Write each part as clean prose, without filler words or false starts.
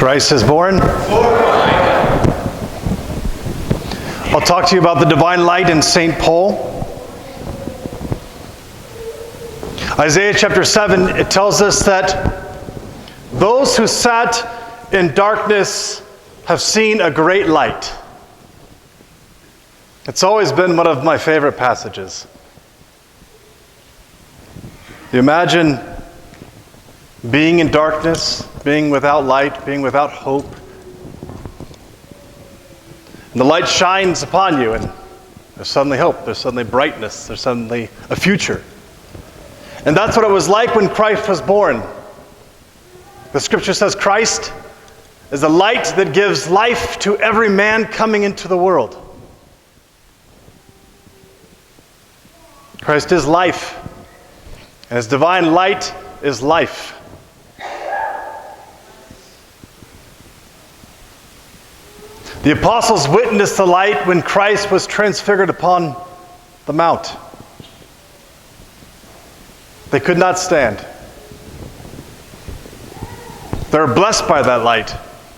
Christ is born. I'll talk to you about the divine light in St. Paul. Isaiah chapter 7, it tells us that those who sat in darkness have seen a great light. It's always been one of my favorite passages. You imagine being in darkness, being without light, being without hope. And the light shines upon you, and there's suddenly hope, there's suddenly brightness, there's suddenly a future. And that's what it was like when Christ was born. The scripture says Christ is the light that gives life to every man coming into the world. Christ is life, and his divine light is life. The apostles witnessed the light when Christ was transfigured upon the mount. They could not stand. They were blessed by that light.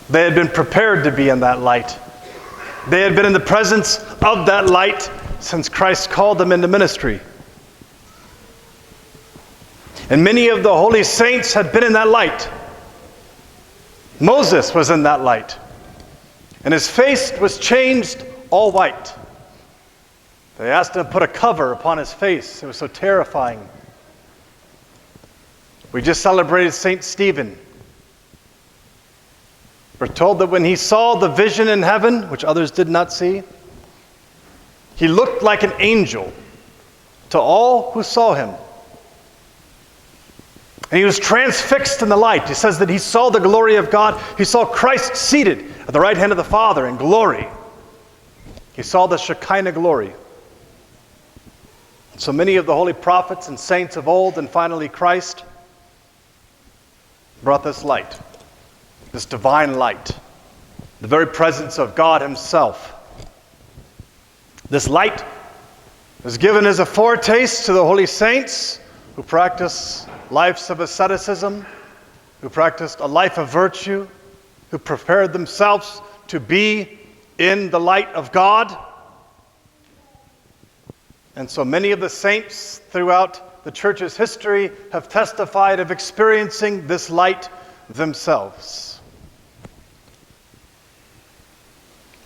They had been prepared to be in that light. They had been in the presence of that light since Christ called them into ministry. And many of the holy saints had been in that light. Moses was in that light. And his face was changed all white. They asked him to put a cover upon his face. It was so terrifying. We just celebrated St. Stephen. We're told that when he saw the vision in heaven, which others did not see, he looked like an angel to all who saw him. And he was transfixed in the light. He says that he saw the glory of God. He saw Christ seated at the right hand of the Father in glory. He saw the Shekinah glory. So many of the holy prophets and saints of old, and finally Christ, brought this light, this divine light, the very presence of God himself. This light was given as a foretaste to the holy saints who practice lives of asceticism, who practiced a life of virtue, who prepared themselves to be in the light of God. And so many of the saints throughout the church's history have testified of experiencing this light themselves.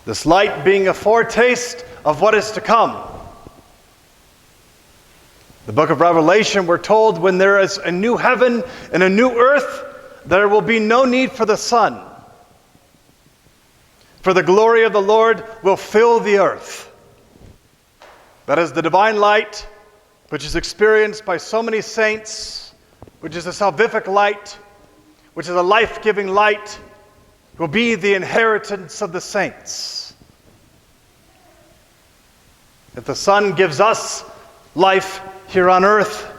This light being a foretaste of what is to come. The book of Revelation, we're told when there is a new heaven and a new earth, there will be no need for the sun. For the glory of the Lord will fill the earth. That is the divine light, which is experienced by so many saints, which is a salvific light, which is a life-giving light, will be the inheritance of the saints. If the sun gives us life here on earth,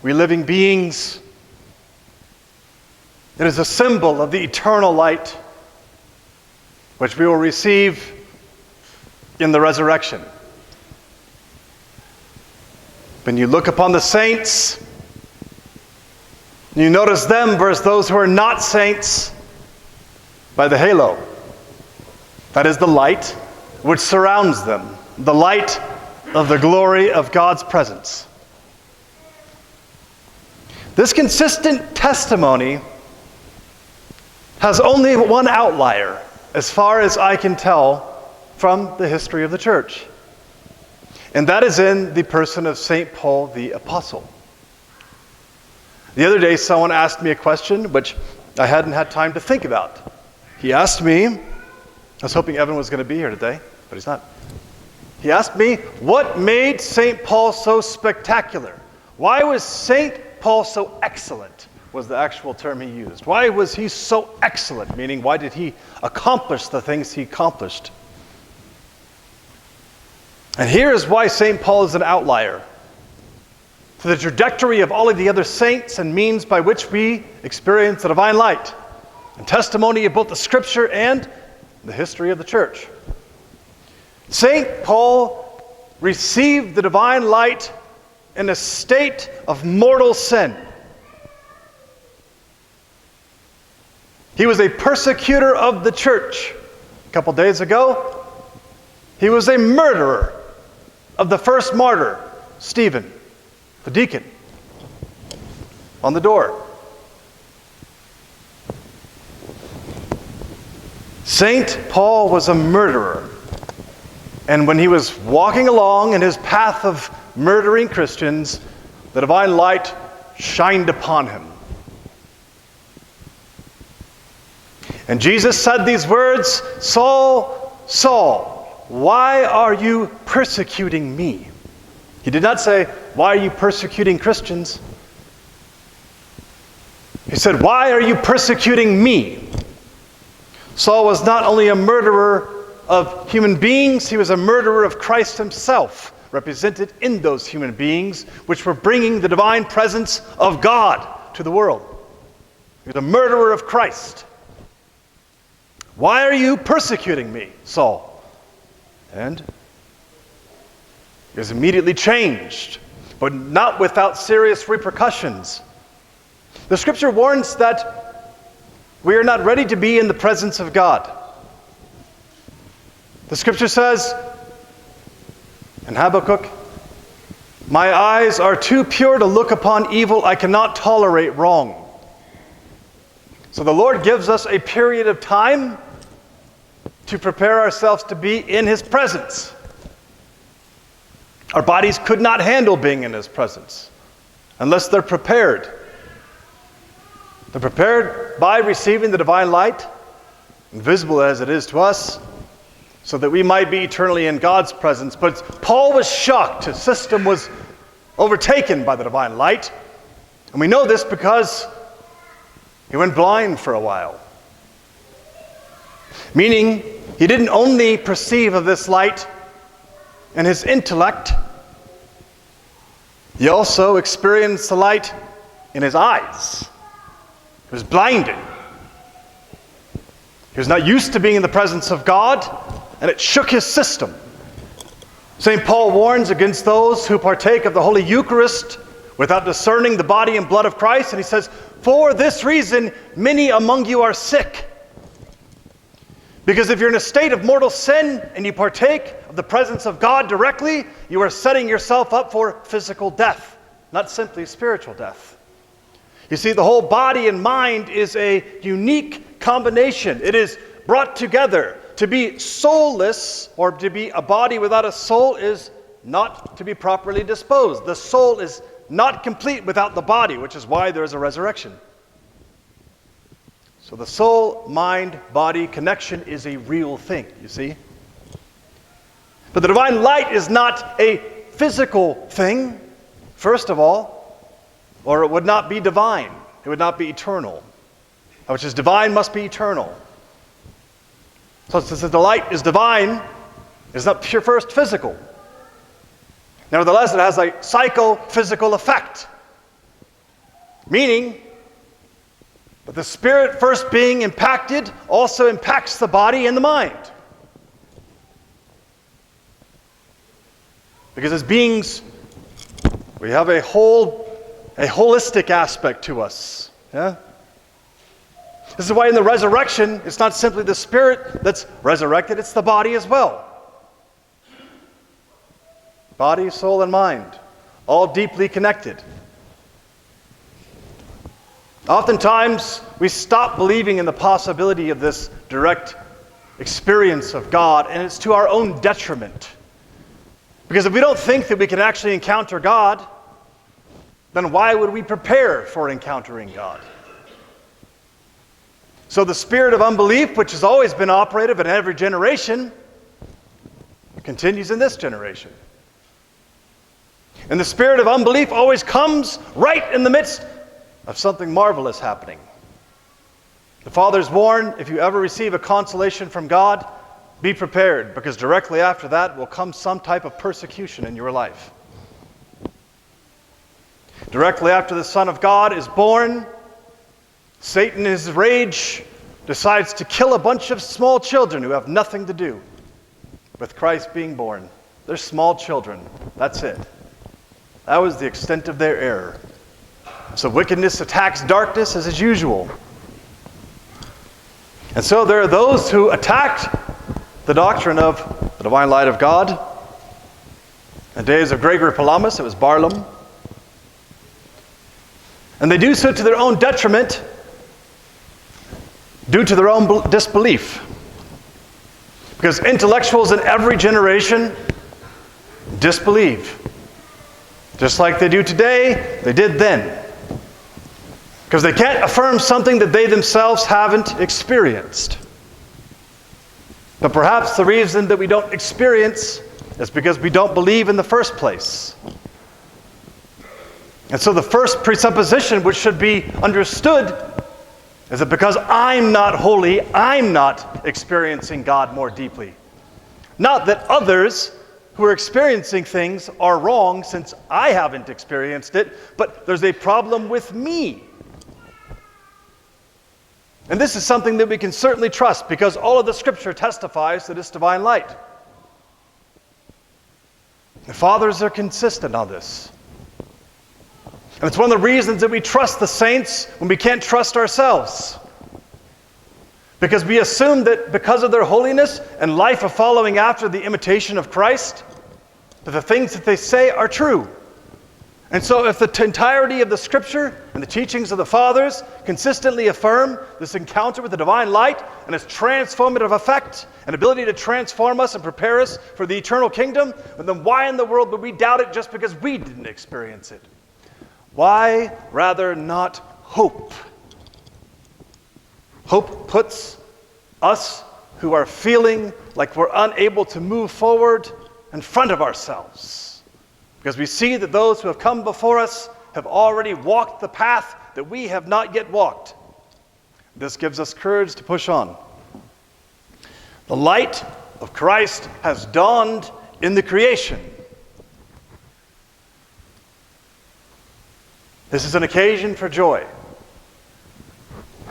we living beings, it is a symbol of the eternal light which we will receive in the resurrection. When you look upon the saints, you notice them versus those who are not saints by the halo. That is the light which surrounds them, the light of the glory of God's presence. This consistent testimony has only one outlier, as far as I can tell from the history of the church. And that is in the person of St. Paul the Apostle. The other day, someone asked me a question which I hadn't had time to think about. He asked me, I was hoping Evan was going to be here today, but he's not. He asked me, what made St. Paul so spectacular? Why was St. Paul so excellent, was the actual term he used. Why was he so excellent? Meaning, why did he accomplish the things he accomplished? And here is why St. Paul is an outlier to the trajectory of all of the other saints and means by which we experience the divine light and testimony of both the Scripture and the history of the church. St. Paul received the divine light in a state of mortal sin. He was a persecutor of the church. A couple days ago, he was a murderer of the first martyr, Stephen, the deacon, on the door. St. Paul was a murderer. And when he was walking along in his path of murdering Christians, the divine light shined upon him. And Jesus said these words, "Saul, Saul, why are you persecuting me?" He did not say, "Why are you persecuting Christians?" He said, "Why are you persecuting me?" Saul was not only a murderer of human beings, he was a murderer of Christ himself, represented in those human beings, which were bringing the divine presence of God to the world. He was a murderer of Christ. "Why are you persecuting me, Saul?" And he was immediately changed, but not without serious repercussions. The scripture warns that we are not ready to be in the presence of God. The scripture says in Habakkuk, "My eyes are too pure to look upon evil. I cannot tolerate wrong." So the Lord gives us a period of time to prepare ourselves to be in His presence. Our bodies could not handle being in His presence unless they're prepared. They're prepared by receiving the divine light, invisible as it is to us, so that we might be eternally in God's presence. But Paul was shocked. His system was overtaken by the divine light. And we know this because he went blind for a while. Meaning, he didn't only perceive of this light in his intellect, he also experienced the light in his eyes. He was blinded. He was not used to being in the presence of God, and it shook his system. St. Paul warns against those who partake of the Holy Eucharist without discerning the body and blood of Christ, and he says, "For this reason, many among you are sick." Because if you're in a state of mortal sin and you partake of the presence of God directly, you are setting yourself up for physical death, not simply spiritual death. You see, the whole body and mind is a unique combination. It is brought together. To be soulless, or to be a body without a soul, is not to be properly disposed. The soul is not complete without the body, which is why there is a resurrection. So the soul, mind, body connection is a real thing, you see. But the divine light is not a physical thing, first of all, or it would not be divine. It would not be eternal. That which is divine must be eternal. So since the light is divine, it's not pure first physical. Nevertheless, it has a psychophysical effect. Meaning that the spirit first being impacted also impacts the body and the mind. Because as beings, we have a holistic aspect to us. Yeah? This is why in the resurrection, it's not simply the spirit that's resurrected, it's the body as well. Body, soul, and mind, all deeply connected. Oftentimes, we stop believing in the possibility of this direct experience of God, and it's to our own detriment. Because if we don't think that we can actually encounter God, then why would we prepare for encountering God? So the spirit of unbelief, which has always been operative in every generation, continues in this generation. And the spirit of unbelief always comes right in the midst of something marvelous happening. The Father's warned, if you ever receive a consolation from God, be prepared, because directly after that will come some type of persecution in your life. Directly after the Son of God is born, Satan, in his rage, decides to kill a bunch of small children who have nothing to do with Christ being born. They're small children. That's it. That was the extent of their error. So wickedness attacks darkness as is usual. And so there are those who attacked the doctrine of the divine light of God. In the days of Gregory Palamas, it was Barlaam. And they do so to their own detriment, due to their own disbelief. Because intellectuals in every generation disbelieve. Just like they do today, they did then. Because they can't affirm something that they themselves haven't experienced. But perhaps the reason that we don't experience is because we don't believe in the first place. And so the first presupposition which should be understood is that because I'm not holy, I'm not experiencing God more deeply. Not that others who are experiencing things are wrong since I haven't experienced it, but there's a problem with me. And this is something that we can certainly trust because all of the Scripture testifies that it's divine light. The fathers are consistent on this. And it's one of the reasons that we trust the saints when we can't trust ourselves. Because we assume that because of their holiness and life of following after the imitation of Christ, that the things that they say are true. And so if the entirety of the Scripture and the teachings of the fathers consistently affirm this encounter with the divine light and its transformative effect and ability to transform us and prepare us for the eternal kingdom, then why in the world would we doubt it just because we didn't experience it? Why rather not hope? Hope puts us who are feeling like we're unable to move forward in front of ourselves. Because we see that those who have come before us have already walked the path that we have not yet walked. This gives us courage to push on. The light of Christ has dawned in the creation. This is an occasion for joy.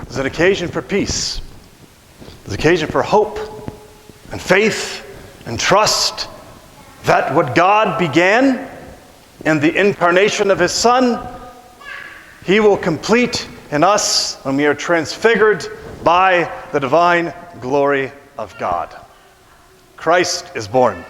This is an occasion for peace. This is an occasion for hope and faith and trust that what God began in the incarnation of His Son, He will complete in us when we are transfigured by the divine glory of God. Christ is born.